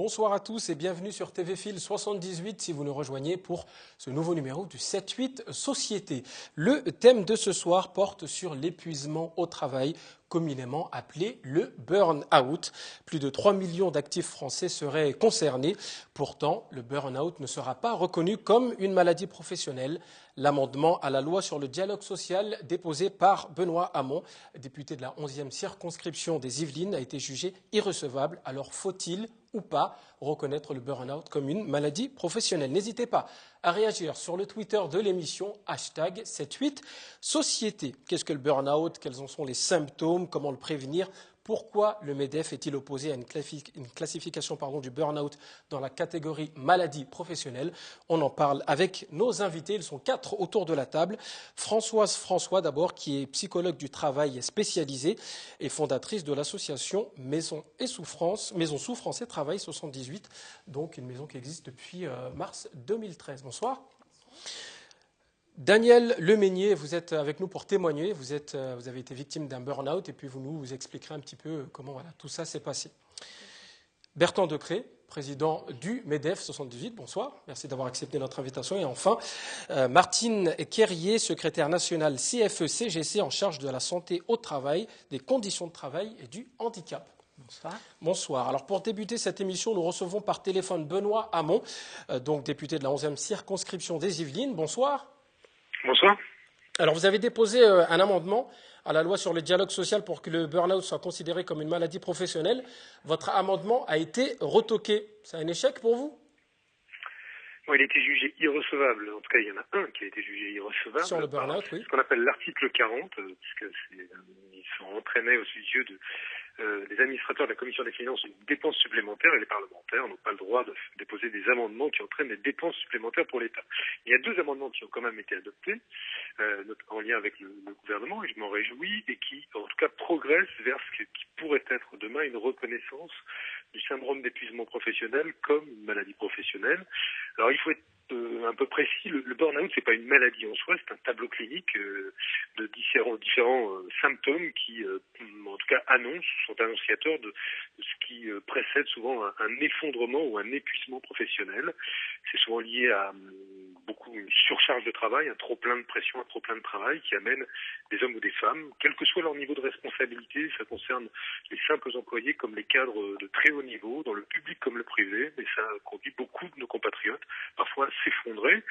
Bonsoir à tous et bienvenue sur TV Fil 78 si vous nous rejoignez pour ce nouveau numéro du 7-8 Société. Le thème de ce soir porte sur l'épuisement au travail, communément appelé le burn-out. Plus de 3 millions d'actifs français seraient concernés. Pourtant, le burn-out ne sera pas reconnu comme une maladie professionnelle. L'amendement à la loi sur le dialogue social déposé par Benoît Hamon, député de la 11e circonscription des Yvelines, a été jugé irrecevable. Alors faut-il ou pas reconnaître le burn-out comme une maladie professionnelle? N'hésitez pas à réagir sur le Twitter de l'émission #78Société. Qu'est-ce que le burn-out? Quels en sont les symptômes? Comment le prévenir? Pourquoi le MEDEF est-il opposé à une classification du burn-out dans la catégorie maladie professionnelle? On en parle avec nos invités. Ils sont 4 autour de la table. Françoise François d'abord, qui est psychologue du travail et spécialisée et fondatrice de l'association Maison Souffrance et Travail 78, donc une maison qui existe depuis mars 2013. Bonsoir. Daniel Lemeignier, vous êtes avec nous pour témoigner. Vous avez été victime d'un burn-out et puis vous nous expliquerez un petit peu comment tout ça s'est passé. Bertrand Decré, président du MEDEF 78, bonsoir. Merci d'avoir accepté notre invitation. Et enfin, Martine Kerrier, secrétaire nationale CFE-CGC en charge de la santé au travail, des conditions de travail et du handicap. Bonsoir. Bonsoir. Alors pour débuter cette émission, nous recevons par téléphone Benoît Hamon, donc député de la 11e circonscription des Yvelines. Bonsoir. Bonsoir. Alors vous avez déposé un amendement à la loi sur le dialogue social pour que le burn-out soit considéré comme une maladie professionnelle. Votre amendement a été retoqué. C'est un échec pour vous? Bon, il a été jugé irrecevable. En tout cas, il y en a un qui a été jugé irrecevable. Sur le burn-out, oui. Ce qu'on appelle l'article 40, puisque ils sont entraînés aux yeux des administrateurs de la Commission des finances une dépense supplémentaire et les parlementaires n'ont pas le droit de déposer des amendements qui entraînent des dépenses supplémentaires pour l'État. Il y a 2 amendements qui ont quand même été adoptés en lien avec le gouvernement et je m'en réjouis et qui en tout cas progressent vers ce qui pourrait être demain une reconnaissance du syndrome d'épuisement professionnel comme une maladie professionnelle. Alors il faut être un peu précis, le burn-out c'est pas une maladie en soi, c'est un tableau clinique de différents symptômes qui en tout cas sont annonciateurs de ce qui précède souvent un effondrement ou un épuisement professionnel. C'est souvent lié à une surcharge de travail, un trop-plein de pression, un trop-plein de travail qui amène des hommes ou des femmes, quel que soit leur niveau de responsabilité, ça concerne les simples employés comme les cadres de très haut niveau, dans le public comme le privé, mais ça conduit beaucoup de nos compatriotes parfois à s'effondrer.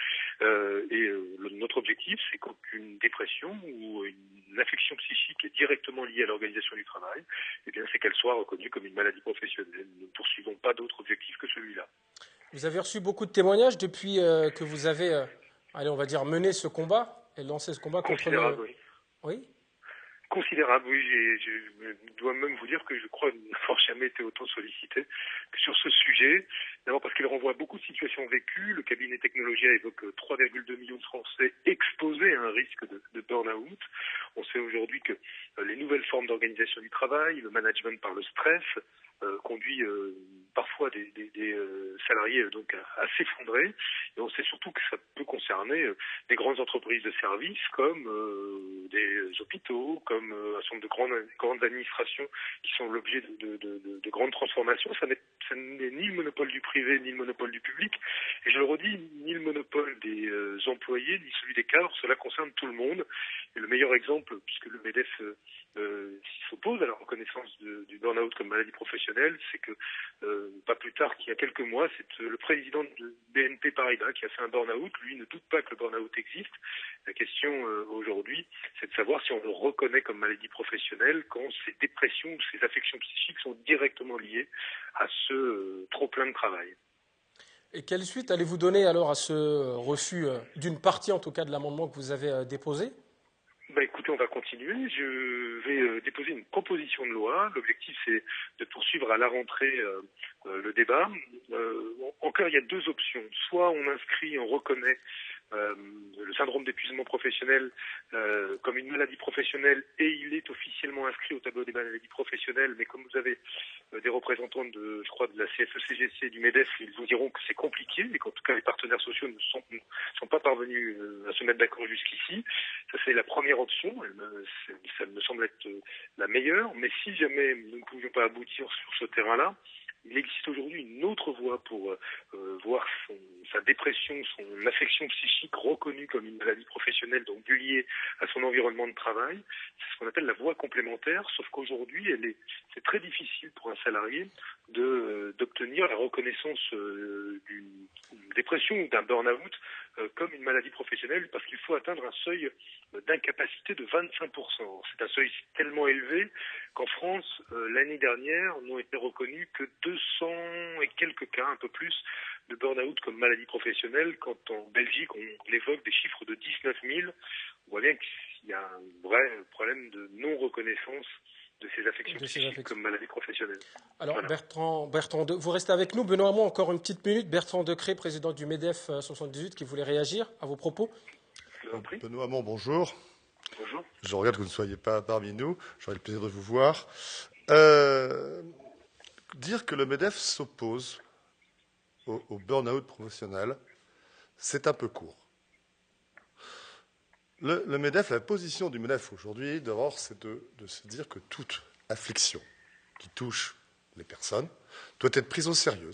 Notre objectif, c'est qu'aucune dépression ou une affection psychique est directement liée à l'organisation du travail, eh bien, c'est qu'elle soit reconnue comme une maladie professionnelle. Nous ne poursuivons pas d'autre objectif que celui-là. Vous avez reçu beaucoup de témoignages depuis que vous avez, on va dire, mené ce combat et lancé ce combat contre le... Oui. Oui. Considérable, oui. Je dois même vous dire que je crois n'avoir jamais été autant sollicité que sur ce sujet. D'abord parce qu'il renvoie à beaucoup de situations vécues. Le cabinet Technologia évoque 3,2 millions de Français exposés à un risque de burn-out. On sait aujourd'hui que les nouvelles formes d'organisation du travail, le management par le stress, conduit parfois des salariés donc à s'effondrer. Et on sait surtout que ça peut concerner des grandes entreprises de services comme des hôpitaux, comme un certain nombre de grandes administrations qui sont l'objet de grandes transformations. Ça n'est ni le monopole du privé ni le monopole du public. Et je le redis, ni le monopole des employés ni celui des cadres. Cela concerne tout le monde. Et le meilleur exemple, puisque le MEDEF s'oppose à la reconnaissance du burn-out comme maladie professionnelle, c'est que pas plus tard qu'il y a quelques mois, c'est le président de BNP Paribas qui a fait un burn-out. Lui ne doute pas que le burn-out existe. La question aujourd'hui, c'est de savoir si on le reconnaît comme maladie professionnelle quand ces dépressions ou ces affections psychiques sont directement liées à ce trop-plein de travail. Et quelle suite allez-vous donner alors à ce refus d'une partie en tout cas de l'amendement que vous avez déposé? Écoutez, on va continuer. Je vais déposer une proposition de loi. L'objectif, c'est de poursuivre à la rentrée le débat. Encore, il y a 2 options. Soit on reconnaît le syndrome d'épuisement professionnel comme une maladie professionnelle et il est officiellement inscrit au tableau des maladies professionnelles, mais comme vous avez des représentants de la CFE-CGC et du MEDEF, ils vous diront que c'est compliqué et qu'en tout cas les partenaires sociaux ne sont pas parvenus à se mettre d'accord jusqu'ici. Ça, c'est la première option. Ça me semble être la meilleure, mais si jamais nous ne pouvions pas aboutir sur ce terrain-là, Il existe aujourd'hui une autre voie pour voir sa dépression, son affection psychique reconnue comme une maladie professionnelle, donc liée à son environnement de travail. C'est ce qu'on appelle la voie complémentaire, sauf qu'aujourd'hui, c'est très difficile pour un salarié d'obtenir la reconnaissance d'une dépression ou d'un burn-out comme une maladie professionnelle, parce qu'il faut atteindre un seuil d'incapacité de 25%. C'est un seuil tellement élevé qu'en France, l'année dernière, n'ont été reconnus que 200 et quelques cas, un peu plus, de burn-out comme maladie professionnelle, quand en Belgique, on évoque des chiffres de 19 000. On voit bien qu'il y a un vrai problème de non-reconnaissance de ces affections psychiques comme maladie professionnelle. Alors, voilà. Bertrand, vous restez avec nous. Benoît Hamon, encore une petite minute. Bertrand Decré, président du MEDEF 78, qui voulait réagir à vos propos. Benoît Hamon, bonjour. Bonjour. Je regrette que vous ne soyez pas parmi nous. J'aurais le plaisir de vous voir. Dire que le MEDEF s'oppose au burn-out professionnel, c'est un peu court. Le MEDEF, la position du MEDEF aujourd'hui, d'abord, c'est de se dire que toute affliction qui touche les personnes doit être prise au sérieux.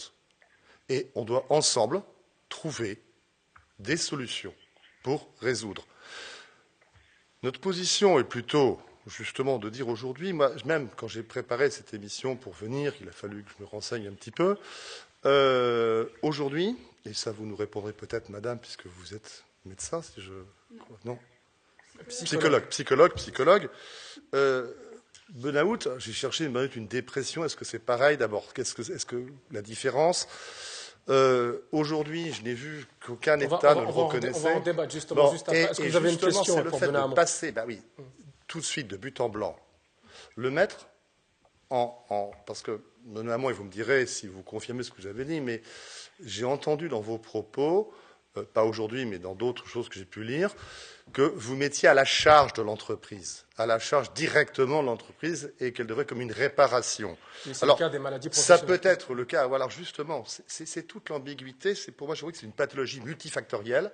Et on doit ensemble trouver des solutions pour résoudre. Notre position est plutôt, justement, de dire aujourd'hui, moi, même quand j'ai préparé cette émission pour venir, il a fallu que je me renseigne un petit peu, aujourd'hui, et ça vous nous répondrez peut-être, madame, puisque vous êtes médecin, si je... Non. Psychologue. Burn-out, j'ai cherché une dépression. Est-ce que c'est pareil d'abord? Est-ce que la différence aujourd'hui, je n'ai vu qu'aucun État ne le reconnaissait. On va en débattre justement juste après. Est-ce que vous avez une question pour Benoît Hamon? Passer, tout de suite de but en blanc, le mettre parce que Benoît Hamon, et vous me direz si vous confirmez ce que vous avez dit, mais j'ai entendu dans vos propos, pas aujourd'hui, mais dans d'autres choses que j'ai pu lire, que vous mettiez à la charge de l'entreprise, à la charge directement de l'entreprise, et qu'elle devrait comme une réparation. C'est le cas des maladies professionnelles. Ça peut être le cas. Alors justement, c'est toute l'ambiguïté. Pour moi, je vois que c'est une pathologie multifactorielle.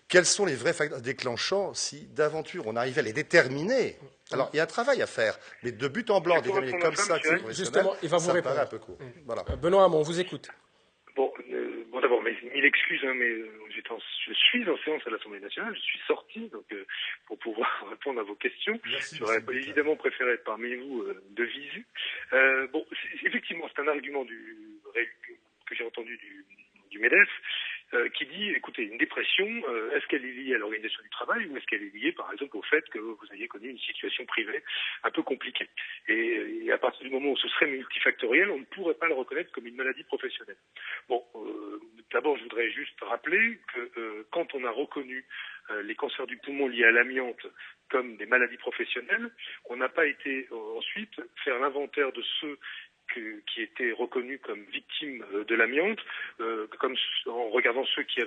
Quels sont les vrais facteurs déclenchants si d'aventure on arrivait à les déterminer? Alors il y a un travail à faire, mais de but en blanc, déterminer comme ça, justement, il va vous répondre. Ça paraît un peu court. Voilà. Benoît Hamon, on vous écoute. Bon, d'abord, mille excuses, mais je suis en séance à l'Assemblée nationale, je suis sorti, donc pour pouvoir répondre à vos questions. J'aurais évidemment préféré être parmi vous de visu. Effectivement, c'est un argument que j'ai entendu du MEDEF, qui dit, écoutez, une dépression, est-ce qu'elle est liée à l'organisation du travail ou est-ce qu'elle est liée, par exemple, au fait que vous ayez connu une situation privée un peu compliquée? Et à partir du moment où ce serait multifactoriel, on ne pourrait pas le reconnaître comme une maladie professionnelle. Bon, d'abord, je voudrais juste rappeler que quand on a reconnu les cancers du poumon liés à l'amiante comme des maladies professionnelles, on n'a pas été ensuite faire l'inventaire de ceux qui étaient reconnus comme victimes de l'amiante, comme en regardant ceux qui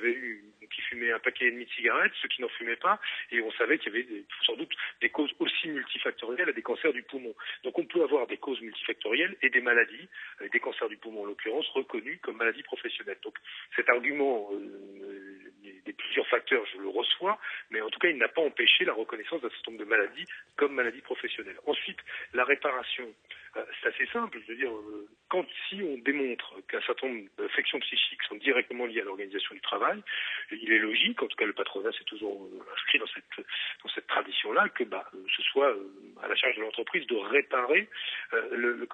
fumaient un paquet et demi de cigarettes, ceux qui n'en fumaient pas, et on savait qu'il y avait sans doute des causes aussi multifactorielles à des cancers du poumon. Donc on peut avoir des causes multifactorielles et des maladies, des cancers du poumon en l'occurrence, reconnus comme maladies professionnelles. Donc cet argument des plusieurs facteurs, je le reçois, mais en tout cas il n'a pas empêché la reconnaissance d'un certain nombre de maladies comme maladies professionnelles. Ensuite, la réparation. C'est assez simple, je veux dire, si on démontre qu'un certain nombre d'affections psychiques sont directement liées à l'organisation du travail, il est logique, en tout cas le patronat s'est toujours inscrit dans cette tradition-là, que ce soit à la charge de l'entreprise de réparer le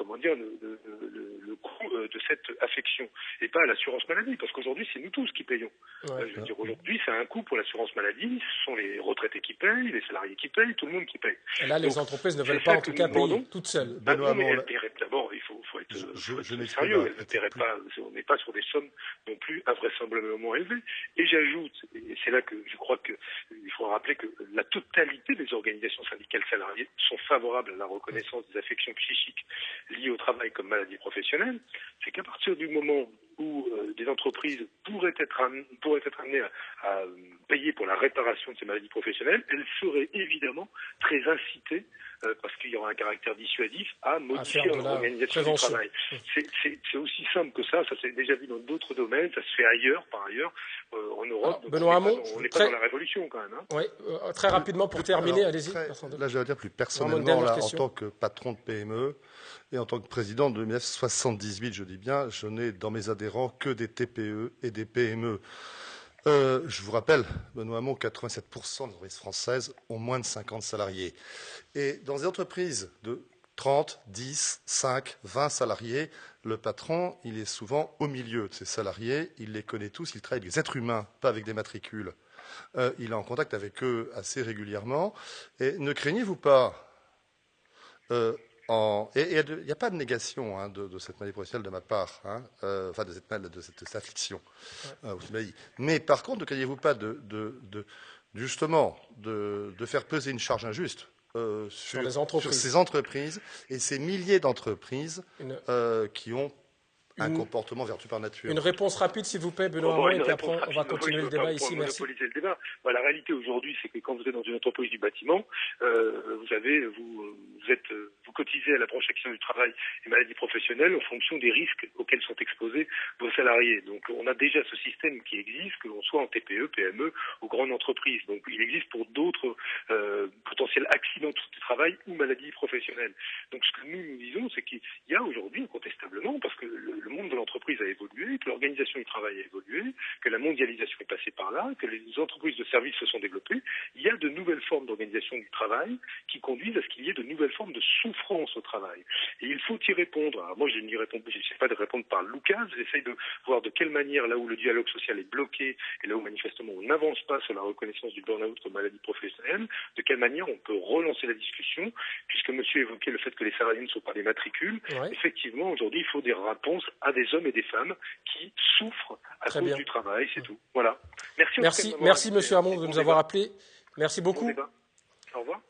coût de cette affection, et pas à l'assurance maladie, parce qu'aujourd'hui c'est nous tous qui payons. Je veux dire, aujourd'hui c'est un coût pour l'assurance maladie, ce sont les retraités qui payent, les salariés qui payent, tout le monde qui paye. Et là, les entreprises ne veulent pas en tout cas payer toutes seules. D'abord, il faut être sérieux. On n'est pas sur des sommes non plus invraisemblablement élevées. Et j'ajoute, et c'est là que je crois qu'il faut rappeler que la totalité des organisations syndicales salariées sont favorables à la reconnaissance des affections psychiques liées au travail comme maladie professionnelle. C'est qu'à partir du moment où des entreprises pourraient être amenées à payer pour la réparation de ces maladies professionnelles, elles seraient évidemment très incitées parce qu'il y aura un caractère dissuasif, à modifier l'organisation du travail. C'est aussi simple que ça s'est déjà vu dans d'autres domaines, ça se fait ailleurs, par ailleurs, en Europe. Alors, Benoît Hamon, on n'est pas dans la révolution quand même. Hein. Oui, très rapidement pour terminer, allez-y. Là, je vais dire plus personnellement, là, en tant que patron de PME et en tant que président de 1978, je dis bien, je n'ai dans mes adhérents que des TPE et des PME. Je vous rappelle, Benoît Hamon, 87% des entreprises françaises ont moins de 50 salariés. Et dans des entreprises de 30, 10, 5, 20 salariés, le patron, il est souvent au milieu de ses salariés, il les connaît tous, il travaille avec des êtres humains, pas avec des matricules. Il est en contact avec eux assez régulièrement. Et ne craignez-vous pas il n'y a pas de négation de cette maladie professionnelle de ma part, enfin de cette affliction. Mais par contre, ne craignez-vous pas justement de faire peser une charge injuste sur ces entreprises et ces milliers d'entreprises qui ont un comportement vertueux par nature. Une réponse rapide, s'il vous plaît, Benoît Hamon, et puis après, on va continuer le débat ici. Merci. Le débat. La réalité aujourd'hui, c'est que quand vous êtes dans une entreprise du bâtiment, vous cotisez à la branche accident du travail et maladies professionnelles en fonction des risques auxquels sont exposés vos salariés. Donc, on a déjà ce système qui existe, que l'on soit en TPE, PME ou grande entreprise. Donc, il existe pour d'autres potentiels accidents du travail ou maladies professionnelles. Donc, ce que nous disons, c'est qu'il y a aujourd'hui, incontestablement, parce que le monde de l'entreprise a évolué, que l'organisation du travail a évolué, que la mondialisation est passée par là, que les entreprises de services se sont développées, il y a de nouvelles formes d'organisation du travail qui conduisent à ce qu'il y ait de nouvelles formes de souffrance au travail. Et il faut y répondre. Alors moi, je n'essaie pas de répondre par Lucas, j'essaie de voir de quelle manière, là où le dialogue social est bloqué, et là où manifestement on n'avance pas sur la reconnaissance du burn-out comme maladie professionnelle, de quelle manière on peut relancer la discussion, puisque monsieur évoquait le fait que les salariés ne sont pas des matricules. Ouais. Effectivement, aujourd'hui, il faut des réponses à des hommes et des femmes qui souffrent à cause du travail, c'est tout. Voilà. Merci monsieur Hamon de nous avoir appelé. Merci beaucoup. Au revoir.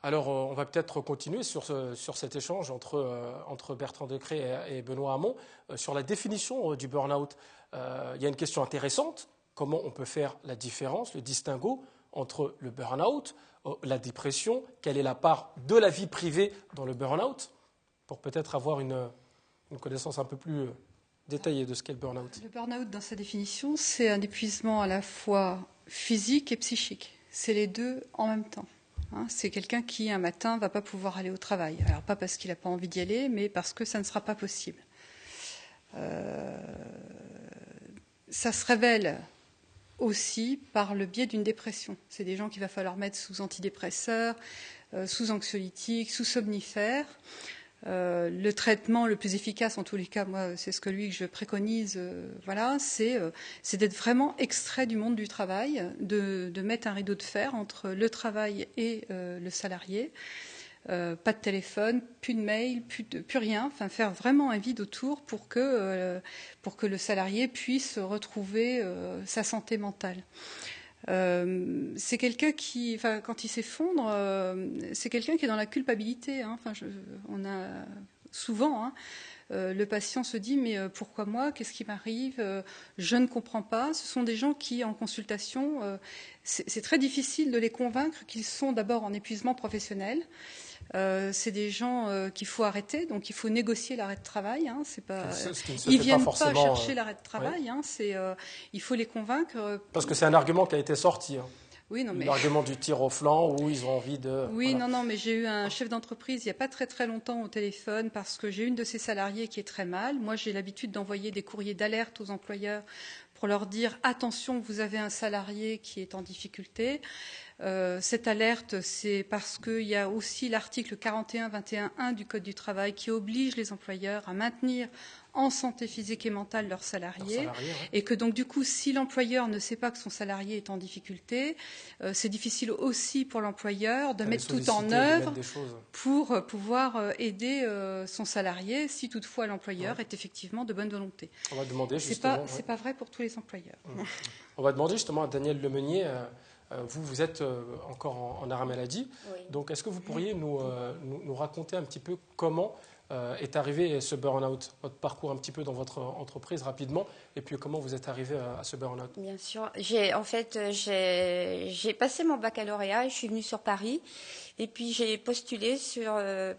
Alors, on va peut-être continuer sur cet échange entre Bertrand Decret et Benoît Hamon sur la définition du burn-out. Il y a une question intéressante. Comment on peut faire la différence, le distinguo entre le burn-out, la dépression? Quelle est la part de la vie privée dans le burn-out? Pour peut-être avoir une connaissance un peu plus détaillée de ce qu'est le burn-out. Le burn-out, dans sa définition, c'est un épuisement à la fois physique et psychique. C'est les deux en même temps. C'est quelqu'un qui, un matin, ne va pas pouvoir aller au travail. Alors, pas parce qu'il n'a pas envie d'y aller, mais parce que ça ne sera pas possible. Ça se révèle aussi par le biais d'une dépression. C'est des gens qu'il va falloir mettre sous antidépresseurs, sous anxiolytiques, sous somnifères. Le traitement le plus efficace, en tous les cas, moi, c'est ce que je préconise, c'est d'être vraiment extrait du monde du travail, de mettre un rideau de fer entre le travail et le salarié. Pas de téléphone, plus de mail, plus rien, enfin faire vraiment un vide autour pour que le salarié puisse retrouver sa santé mentale. C'est quelqu'un qui, quand il s'effondre, c'est quelqu'un qui est dans la culpabilité. On a souvent, le patient se dit mais pourquoi moi? Qu'est-ce qui m'arrive? Je ne comprends pas. Ce sont des gens qui, en consultation, c'est très difficile de les convaincre qu'ils sont d'abord en épuisement professionnel. C'est des gens qu'il faut arrêter, donc il faut négocier l'arrêt de travail. Ils viennent pas chercher l'arrêt de travail. Il faut les convaincre. Parce que c'est un argument qui a été sorti. Oui, l'argument du tir au flanc où ils ont envie de. Oui, voilà. Mais j'ai eu un chef d'entreprise il n'y a pas très longtemps au téléphone parce que j'ai une de ses salariés qui est très mal. Moi, j'ai l'habitude d'envoyer des courriers d'alerte aux employeurs pour leur dire attention, vous avez un salarié qui est en difficulté. Cette alerte, c'est parce qu'il y a aussi l'article 41-21-1 du Code du travail qui oblige les employeurs à maintenir en santé physique et mentale leurs salariés. Et que donc du coup, si l'employeur ne sait pas que son salarié est en difficulté, c'est difficile aussi pour l'employeur de mettre tout en œuvre pour pouvoir aider son salarié si toutefois l'employeur est effectivement de bonne volonté. On va demander justement. C'est pas vrai pour tous les employeurs. On va demander justement à Daniel Lemeunier. Vous êtes encore en arrêt maladie, oui. Donc est-ce que vous pourriez nous raconter un petit peu comment est arrivé ce burn-out? Votre parcours un petit peu dans votre entreprise rapidement, et puis comment vous êtes arrivé à ce burn-out? Bien sûr. J'ai passé mon baccalauréat et je suis venue sur Paris. Et puis j'ai postulé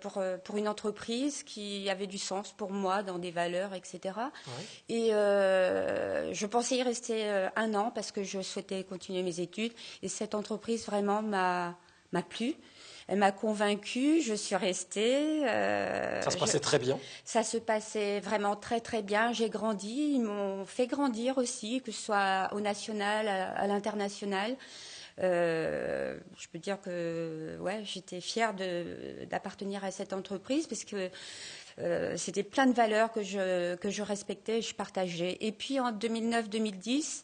pour une entreprise qui avait du sens pour moi dans des valeurs, etc. Ouais. Et je pensais y rester 1 an parce que je souhaitais continuer mes études. Et cette entreprise vraiment m'a plu. Elle m'a convaincue, je suis restée. Ça se passait très bien. Ça se passait vraiment très très bien. J'ai grandi, ils m'ont fait grandir aussi, que ce soit au national, à l'international. Je peux dire que ouais, j'étais fière d'appartenir à cette entreprise parce que c'était plein de valeurs que je respectais et je partageais. Et puis en 2009-2010,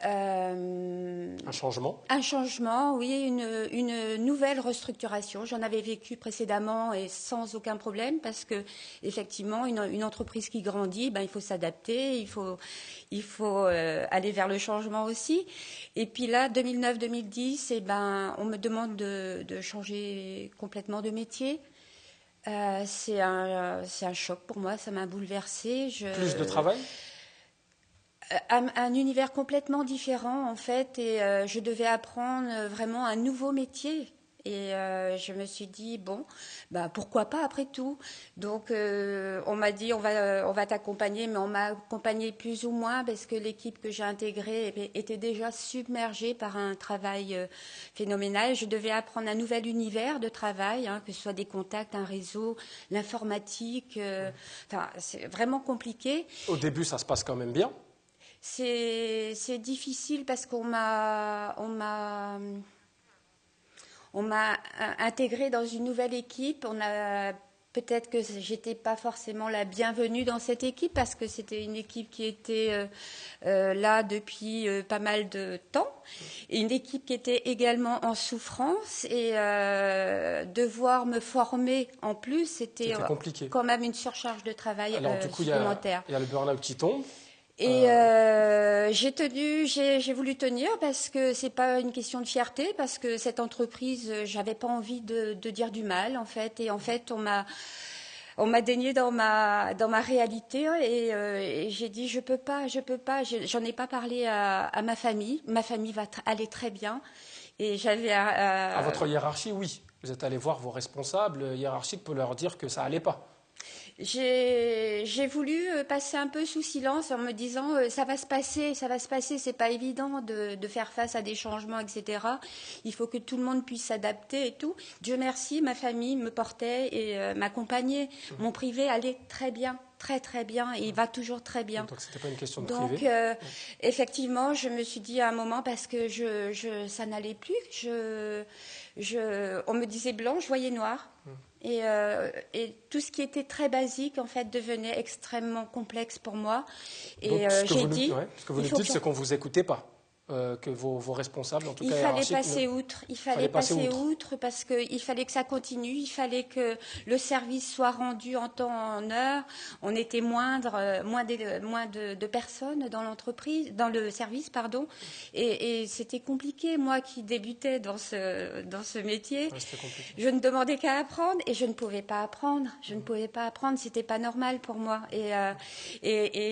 un changement. Un changement, oui, une nouvelle restructuration. J'en avais vécu précédemment et sans aucun problème parce que effectivement, une entreprise qui grandit, ben il faut s'adapter, il faut aller vers le changement aussi. Et puis là, 2009-2010, eh ben on me demande de changer complètement de métier. C'est un choc pour moi, ça m'a bouleversée. Plus de travail? Un univers complètement différent en fait, et je devais apprendre vraiment un nouveau métier. Et je me suis dit bon, bah pourquoi pas après tout. Donc on m'a dit on va t'accompagner, mais on m'a accompagné plus ou moins parce que l'équipe que j'ai intégrée était déjà submergée par un travail phénoménal. Je devais apprendre un nouvel univers de travail, hein, que ce soit des contacts, un réseau, l'informatique. Enfin, c'est vraiment compliqué. Au début, ça se passe quand même bien. C'est difficile parce qu'on m'a intégrée dans une nouvelle équipe. Peut-être que j'étais pas forcément la bienvenue dans cette équipe parce que c'était une équipe qui était là depuis pas mal de temps, et une équipe qui était également en souffrance, et devoir me former en plus, c'était compliqué. Quand même une surcharge de travail. Alors du coup, supplémentaire. Il y a le burn-out qui tombe. Et j'ai voulu tenir parce que c'est pas une question de fierté, parce que cette entreprise, j'avais pas envie de dire du mal en fait. Et en fait, on m'a dénié dans ma réalité, et j'ai dit je peux pas. J'en ai pas parlé à ma famille. Ma famille va aller très bien. Et j'avais à votre hiérarchie, oui. Vous êtes allé voir vos responsables hiérarchiques pour leur dire que ça allait pas. J'ai voulu passer un peu sous silence en me disant ça va se passer, c'est pas évident de faire face à des changements, etc. Il faut que tout le monde puisse s'adapter et tout. Dieu merci, ma famille me portait et m'accompagnait. Mon privé allait très bien. Très très bien, et il va toujours très bien. Donc c'était pas une question de privé. Donc effectivement, je me suis dit à un moment, parce que ça n'allait plus, on me disait blanc, je voyais noir. Et tout ce qui était très basique, en fait, devenait extrêmement complexe pour moi. Et j'ai dit... Ce que vous nous dites, c'est qu'on ne vous écoutait pas. Que vos responsables, en tout cas hiérarchiques... Il fallait passer outre parce qu'il fallait que ça continue, il fallait que le service soit rendu en temps, en heure. On était moins de personnes dans l'entreprise, dans le service, pardon. Et c'était compliqué, moi qui débutais dans ce métier. Ouais, c'était compliqué. Je ne demandais qu'à apprendre et je ne pouvais pas apprendre. C'était pas normal pour moi. Et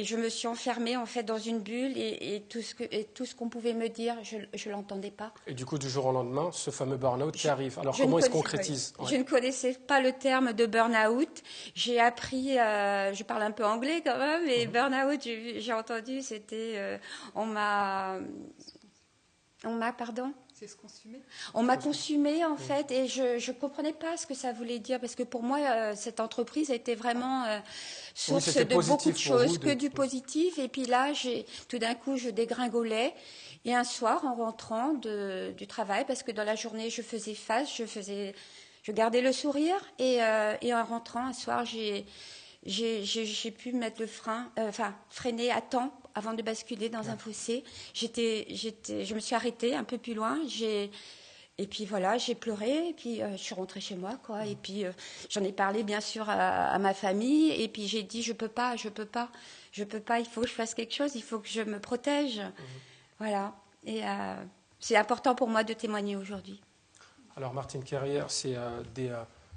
je me suis enfermée en fait dans une bulle, et tout ce qu'on pouvait me dire, je l'entendais pas. Et du coup, du jour au lendemain, ce fameux burn-out qui arrive. Alors, comment il se concrétise? Je ne connaissais pas le terme de burn-out. J'ai appris, je parle un peu anglais quand même, mais burn-out, j'ai entendu, c'était, on m'a, pardon? C'est se consumer. On m'a consumé en fait, et je comprenais pas ce que ça voulait dire, parce que pour moi cette entreprise était vraiment source de beaucoup de choses, que du positif. Et puis là, tout d'un coup, je dégringolais. Et un soir, en rentrant du travail, parce que dans la journée, je faisais face, je gardais le sourire, et en rentrant un soir, j'ai pu mettre le freiner à temps avant de basculer dans un fossé. Je me suis arrêtée un peu plus loin. Et puis voilà, j'ai pleuré, et puis je suis rentrée chez moi, quoi. Et puis j'en ai parlé bien sûr à ma famille, et puis j'ai dit je peux pas, il faut que je fasse quelque chose, il faut que je me protège. Voilà. Et c'est important pour moi de témoigner aujourd'hui. Alors Martine Carrière, c'est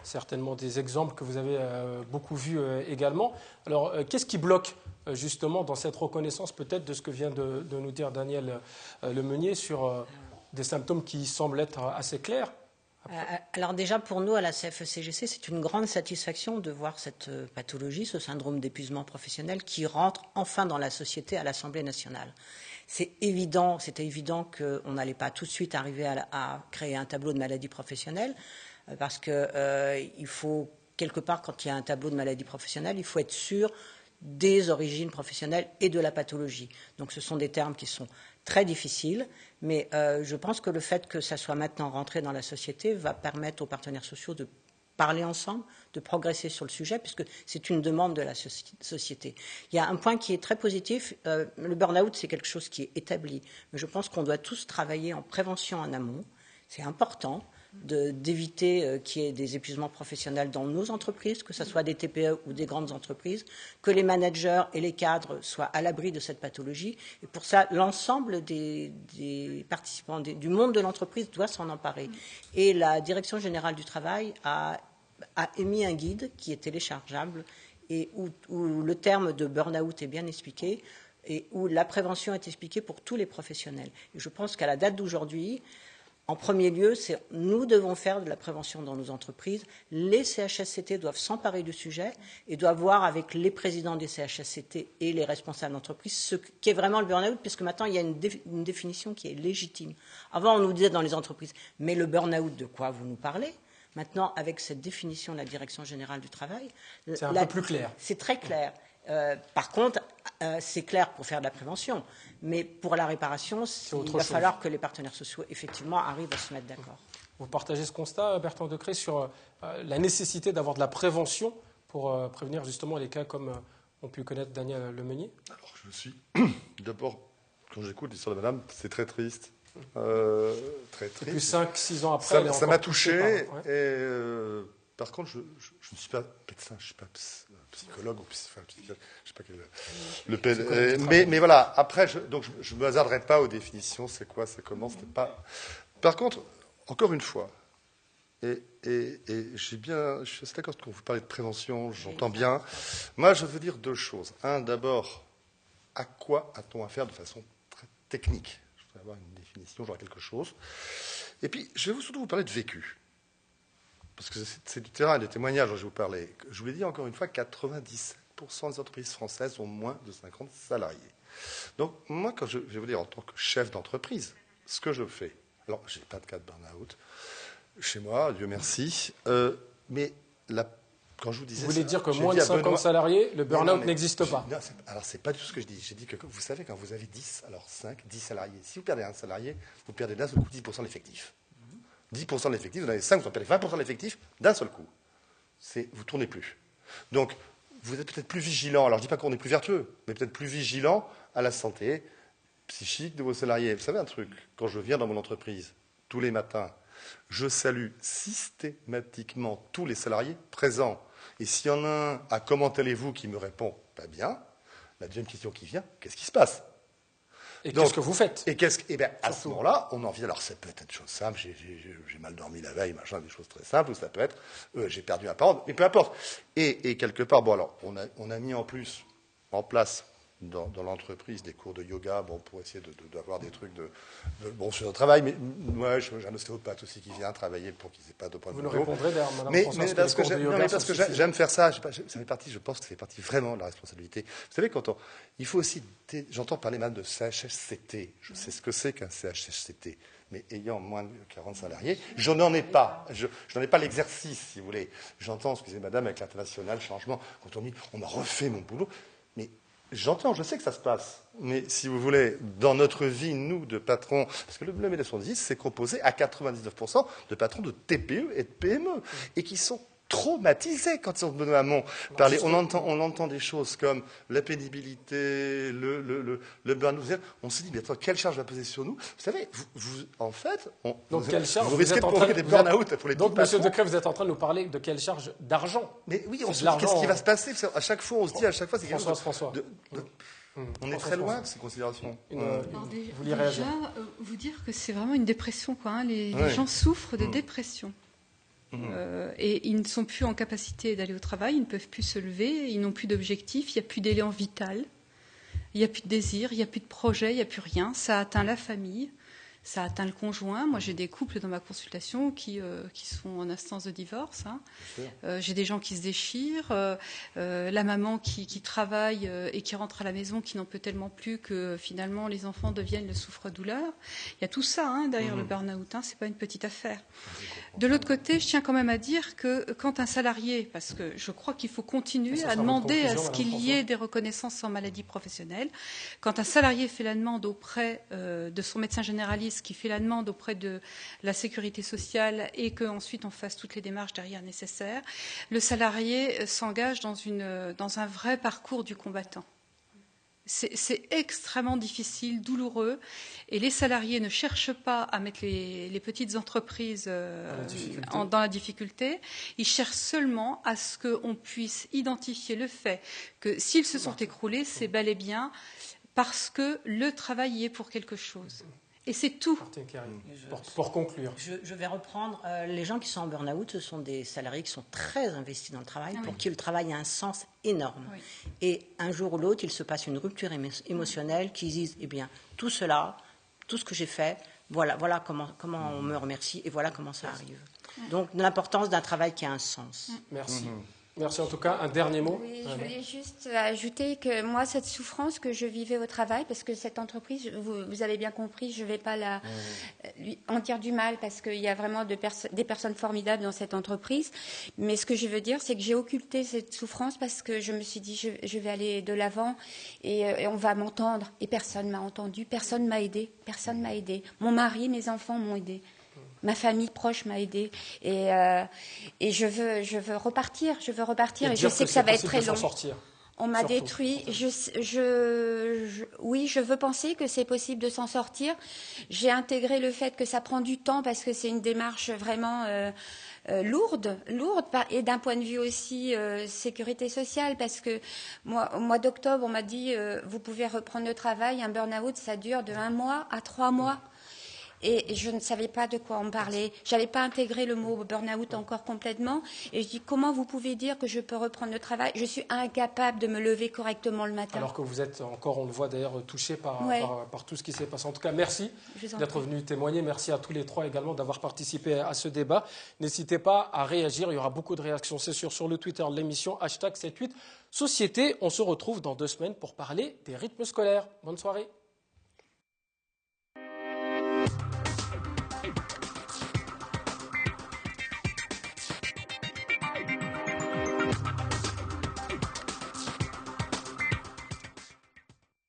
certainement des exemples que vous avez beaucoup vus également. Alors, qu'est-ce qui bloque justement dans cette reconnaissance peut-être de ce que vient de nous dire Daniel Lemeunier sur des symptômes qui semblent être assez clairs? Alors déjà, pour nous, à la CFE-CGC, c'est une grande satisfaction de voir cette pathologie, ce syndrome d'épuisement professionnel qui rentre enfin dans la société à l'Assemblée nationale. C'était évident qu'on n'allait pas tout de suite arriver à créer un tableau de maladie professionnelle parce qu'il faut, quelque part, quand il y a un tableau de maladie professionnelle, il faut être sûr des origines professionnelles et de la pathologie. Donc ce sont des termes qui sont très difficiles, mais je pense que le fait que ça soit maintenant rentré dans la société va permettre aux partenaires sociaux de parler ensemble, de progresser sur le sujet, puisque c'est une demande de la société. Il y a un point qui est très positif, le burn-out, c'est quelque chose qui est établi, mais je pense qu'on doit tous travailler en prévention en amont, c'est important, d'éviter qu'il y ait des épuisements professionnels dans nos entreprises, que ce soit des TPE ou des grandes entreprises, que les managers et les cadres soient à l'abri de cette pathologie. Et pour ça, l'ensemble des participants du monde de l'entreprise doit s'en emparer. Et la Direction générale du travail a émis un guide qui est téléchargeable et où le terme de burn-out est bien expliqué et où la prévention est expliquée pour tous les professionnels. Et je pense qu'à la date d'aujourd'hui, en premier lieu, nous devons faire de la prévention dans nos entreprises. Les CHSCT doivent s'emparer du sujet et doivent voir avec les présidents des CHSCT et les responsables d'entreprise ce qu'est vraiment le burn-out, puisque maintenant il y a une définition qui est légitime. Avant, on nous disait dans les entreprises, mais le burn-out, de quoi vous nous parlez ? Maintenant, avec cette définition de la Direction générale du travail, c'est un peu plus clair. C'est très clair. Par contre, c'est clair pour faire de la prévention, mais pour la réparation, il va falloir que les partenaires sociaux, effectivement, arrivent à se mettre d'accord. Vous partagez ce constat, Bertrand Decré, sur la nécessité d'avoir de la prévention pour prévenir justement les cas comme ont pu connaître Daniel Lemeunier? Alors, je suis... D'abord, quand j'écoute l'histoire de madame, c'est très triste. Très triste. Et puis 5-6 ans après, ça m'a touché. Par contre, je ne suis pas médecin, je ne suis pas psychologue ou psychiatre, je ne sais pas quel mais voilà. Après, je me hasarderai pas aux définitions. C'est quoi, c'est comment, c'était pas. Par contre, encore une fois, et je suis assez d'accord quand vous parlez de prévention, j'entends bien. Moi, je veux dire deux choses. Un, d'abord, à quoi a-t-on affaire de façon très technique? Je voudrais avoir une définition, j'aurai quelque chose. Et puis, je vais surtout vous parler de vécu. Parce que c'est du terrain, des témoignages dont je vais vous parler. Je vous l'ai dit encore une fois, 97% des entreprises françaises ont moins de 50 salariés. Donc, moi, quand je vais vous dire en tant que chef d'entreprise, ce que je fais, alors, je n'ai pas de cas de burn-out chez moi, Dieu merci, mais quand je vous disais... Vous voulez dire que moins de 50 salariés, le burn-out n'existe pas? Non, alors, c'est pas du tout ce que je dis. J'ai dit que, vous savez, quand vous avez 10 salariés, si vous perdez un salarié, vous perdez d'un seul coup 10% de l'effectif. 10% de l'effectif, vous en avez 5, vous en perdez 20% de l'effectif d'un seul coup. Vous ne tournez plus. Donc, vous êtes peut-être plus vigilant. Alors, je ne dis pas qu'on est plus vertueux, mais peut-être plus vigilant à la santé psychique de vos salariés. Vous savez un truc, quand je viens dans mon entreprise, tous les matins, je salue systématiquement tous les salariés présents. Et s'il y en a un à comment allez-vous qui me répond pas bien, la deuxième question qui vient, qu'est-ce qui se passe? Et qu'est-ce que vous faites? Et bien, à ce moment-là, on en vient. Alors, ça peut être des choses simples. J'ai mal dormi la veille, machin, des choses très simples. Ou ça peut être, j'ai perdu un parent, mais peu importe. Et quelque part, bon, alors, on a mis en place dans l'entreprise des cours de yoga, bon, pour essayer d'avoir des trucs sur le travail. Mais moi, j'ai un ostéopathe aussi qui vient travailler pour qu'ils n'aient pas de problème. Vous nous répondrez d'ailleurs, Madame mais Françoise, parce que j'aime faire ça. Je pense que ça fait partie vraiment de la responsabilité. Vous savez, il faut aussi, j'entends parler même de CHSCT. Je sais ce que c'est qu'un CHSCT. Mais ayant moins de 40 salariés, je n'en ai pas. Je n'en ai pas l'exercice, si vous voulez. J'entends, excusez madame, avec l'international changement, quand on dit on m'a refait mon boulot. Mais j'entends, je sais que ça se passe. Mais si vous voulez, dans notre vie, nous, de patrons, parce que le MEDEF 70, c'est composé à 99% de patrons de TPE et de PME, et qui sont traumatisés quand ils sont Benoît Hamon parler. On entend des choses comme la pénibilité, le burn-out. On se dit, mais attends, quelle charge va peser sur nous? Vous savez, en fait, donc, quelle charge vous risquez de provoquer des burn-out pour les donc, monsieur Decré, vous êtes en train de nous parler de quelle charge d'argent? Mais oui, on se dit, qu'est-ce qui va se passer? À chaque fois, on se dit, c'est quelque chose François. On est très loin de ces considérations. Vous voulez réagir? Déjà, vous dire que c'est vraiment une dépression, quoi. Les gens souffrent de dépression. Et ils ne sont plus en capacité d'aller au travail, ils ne peuvent plus se lever, ils n'ont plus d'objectifs, il n'y a plus d'élan vital, il n'y a plus de désir, il n'y a plus de projet, il n'y a plus rien. Ça atteint la famille, ça atteint le conjoint. Moi, j'ai des couples dans ma consultation qui sont en instance de divorce. J'ai des gens qui se déchirent. La maman qui travaille et qui rentre à la maison, qui n'en peut tellement plus que finalement les enfants deviennent le souffre-douleur. Il y a tout ça derrière le burn-out. C'est pas une petite affaire. De l'autre côté, je tiens quand même à dire que quand un salarié, parce que je crois qu'il faut continuer à demander à ce qu'il y ait des reconnaissances sans maladie professionnelle, quand un salarié fait la demande auprès de son médecin généraliste, qui fait la demande auprès de la sécurité sociale et qu'ensuite on fasse toutes les démarches derrière nécessaires, le salarié s'engage dans un vrai parcours du combattant. C'est extrêmement difficile, douloureux, et les salariés ne cherchent pas à mettre les petites entreprises dans la difficulté. Ils cherchent seulement à ce qu'on puisse identifier le fait que s'ils se sont écroulés, c'est bel et bien parce que le travail y est pour quelque chose. Et c'est tout. Pour conclure. Je vais reprendre. Les gens qui sont en burn-out, ce sont des salariés qui sont très investis dans le travail, pour qui le travail a un sens énorme. Oui. Et un jour ou l'autre, il se passe une rupture émotionnelle qui disent, eh bien, tout cela, tout ce que j'ai fait, voilà comment on me remercie et voilà comment ça arrive. Donc, l'importance d'un travail qui a un sens. Merci. Merci en tout cas. Un dernier mot. Oui, je voulais juste ajouter que moi, cette souffrance que je vivais au travail, parce que cette entreprise, vous avez bien compris, je ne vais pas lui en dire du mal, parce qu'il y a vraiment des personnes formidables dans cette entreprise. Mais ce que je veux dire, c'est que j'ai occulté cette souffrance parce que je me suis dit, je vais aller de l'avant et on va m'entendre. Et personne ne m'a entendu, personne ne m'a aidé, personne ne m'a aidé. Mon mari, mes enfants m'ont aidé. Ma famille proche m'a aidée et je veux repartir et je sais que ça va être très long. On m'a détruit. Oui, je veux penser que c'est possible de s'en sortir. J'ai intégré le fait que ça prend du temps parce que c'est une démarche vraiment lourde et d'un point de vue aussi sécurité sociale parce que moi, au mois d'octobre, on m'a dit vous pouvez reprendre le travail. Un burn-out, ça dure de 1 mois à 3 mois. Et je ne savais pas de quoi on parlait. Je n'avais pas intégré le mot burn-out encore complètement. Et je dis, comment vous pouvez dire que je peux reprendre le travail? Je suis incapable de me lever correctement le matin. Alors que vous êtes encore, on le voit d'ailleurs, touché par tout ce qui s'est passé. En tout cas, merci d'être venu témoigner. Merci à tous les trois également d'avoir participé à ce débat. N'hésitez pas à réagir. Il y aura beaucoup de réactions, c'est sûr, sur le Twitter de l'émission, #78Société. On se retrouve dans 2 semaines pour parler des rythmes scolaires. Bonne soirée.